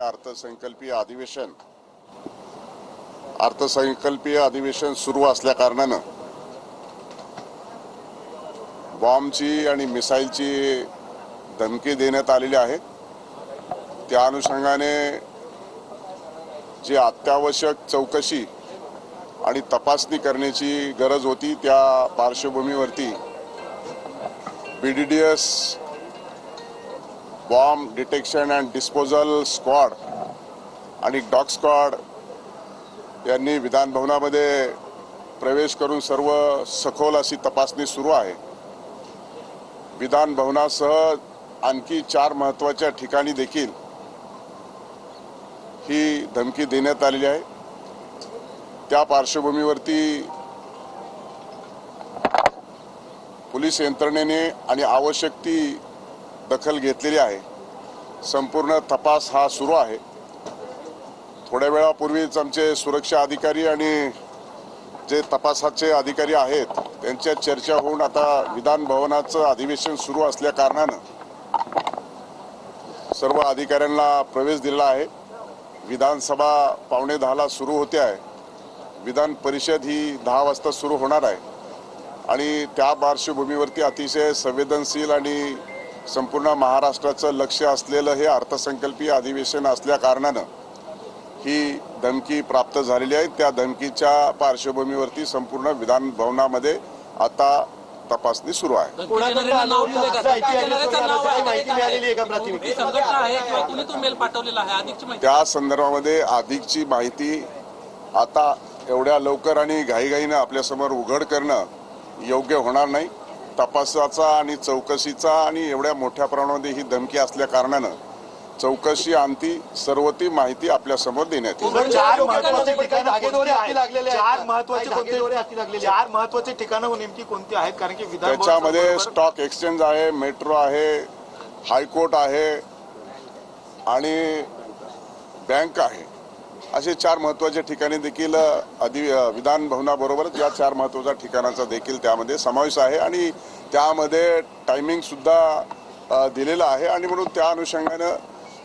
अर्थसंकल्पीय अधिवेशन सुरू असल्या कारणानं बॉम्बची आणि मिसाईलची धमकी देण्यात आलेली आहे। त्या अनुषंगाने जी अत्यावश्यक चौकशी आणि तपासणी करण्याची गरज होती, त्या पार्श्वभूमीवरती BDDS bomb detection and disposal squad आणि डॉग स्क्वॉड यांनी विधान भवनामध्ये प्रवेश करून सर्व सखोल अशी तपासणी सुरू आहे। विधान भवनासह आणखी 4 महत्त्वाच्या ठिकाणी देखील ही धमकी देण्यात आलेली आहे। त्या पार्श्वभूमीवरती पोलीस यंत्रणेने आणि आवश्यक ती दखल घेतलेली आहे। संपूर्ण तपास हा सुरू आहे। थोड्या वेळापूर्वीच आमचे सुरक्षा अधिकारी आणि जे तपासाचे अधिकारी आहेत त्यांच्या चर्चा होऊन आता विधान भवनाचं अधिवेशन सुरू असल्या कारणानं सर्व अधिकाऱ्यांना प्रवेश दिला आहे। विधानसभा 9:45 सुरू होते आहे। विधान परिषद ही 10 वाजता सुरू होणार आहे आणि त्या पार्श्वभूमीवरती अतिशय संवेदनशील आणि संपूर्ण महाराष्ट्राचं लक्ष असलेलं हे अर्थसंकल्पीय अधिवेशन असल्या कारणानं ही धमकी प्राप्त झालेली आहे। त्या धमकीच्या पार्श्वभूमीवरती संपूर्ण विधान भवनामध्ये आता तपासणी सुरू आहे। त्या संदर्भामध्ये अधिकची माहिती आता एवढ्या लवकर आणि घाईघाईनं आपल्यासमोर उघड करणं योग्य होणार नाही। तपासाचा आणि चौकशीचा आणि एवढ्या मोठ्या प्रमाणामध्ये ही धमकी असल्या कारणानं चौकशी अंती सर्व ती माहिती आपल्या समोर देण्यात येईल। 4 महत्त्वाचे ठिकाणं नेमकी कोणती आहेत? कारण की त्याच्यामध्ये स्टॉक एक्सचेंज आहे, मेट्रो आहे, हायकोर्ट आहे आणि बँक आहे। असे 4 महत्त्वाचे ठिकाणी देखील विधान भवनाबरोबरच या 4 महत्त्वाच्या ठिकाणाचा देखील त्यामध्ये समावेश आहे आणि त्यामध्ये टायमिंग सुद्धा दिलेला आहे आणि म्हणून त्या अनुषंगानं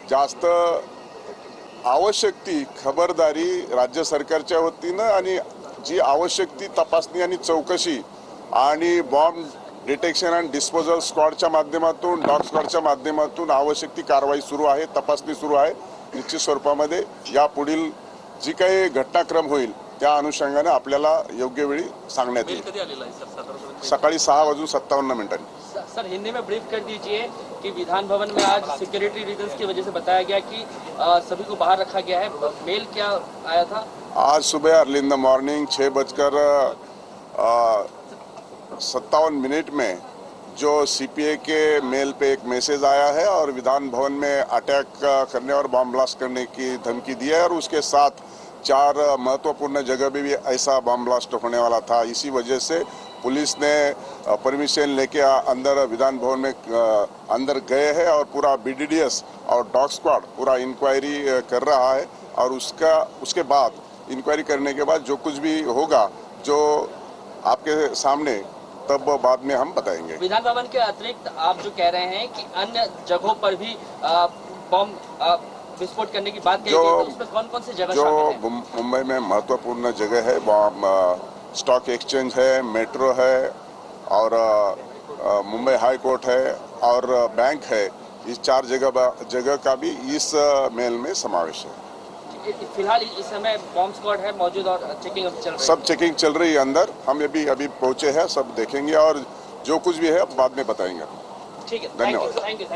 जास्त आवश्यक ती खबरदारी राज्य सरकारच्या वतीनं आणि जी आवश्यक ती तपासणी आणि चौकशी आणि बॉम्ब डिटेक्शन अँड डिस्पोजल स्क्वॉडच्या माध्यमातून डॉग स्क्वॉडच्या माध्यमातून आवश्यक ती कारवाई सुरू आहे, तपासणी सुरू आहे। निश्चित स्वरूपामध्ये या पुढील जी काही घटनाक्रम होईल त्या अनुषंगाने आपल्याला योग्य वेळी सांगण्यात येईल। सकाळी 6:57 सर, हिंदी में ब्रीफ कर दीजिए कि विधान भवन में आज सिक्योरिटी रीजंस की वजह से बताया गया कि सभी को बाहर रखा गया है। मेल क्या आया था? आज सुबह अर्ली इन द मॉर्निंग 6:57 में जो CPA के मेल पे एक मैसेज आया है और विधान भवन में अटैक करने और बॉम्ब ब्लास्ट करने की धमकी दी है और उसके साथ 4 महत्वपूर्ण जगह पे भी ऐसा बॉम्ब ब्लास्ट होने वाला था। इसी वजह से पुलिस ने परमिशन लेके अंदर विधान भवन में अंदर गए हैं और पूरा BDDS और डॉग स्क्वाड पूरा इंक्वायरी कर रहा है और उसके बाद इंक्वायरी करने के बाद जो कुछ भी होगा जो आपके सामने तब बाद में हम बताएंगे। विधान भवन के अतिरिक्त आप जो कह रहे हैं कि अन्य जगहों पर भी बॉम्ब विस्फोट करने की बात कही गई, तो उसमें कौन-कौन सी जगह शामिल है? मुंबई में महत्वपूर्ण जगह है, स्टॉक एक्सचेंज है, मेट्रो है और मुंबई हाई कोर्ट है और बैंक है। इस 4 जगह का भी इस मेल में समावेश है। फिलहाल इस समय बॉम्ब स्क्वाड है मौजूद और चेकिंग चल रही है। सब चेकिंग चल रही है अंदर। हम अभी पहुंचे हैं, सब देखेंगे और जो कुछ भी है बाद में बताएंगे। ठीक है, धन्यवाद। Thank you.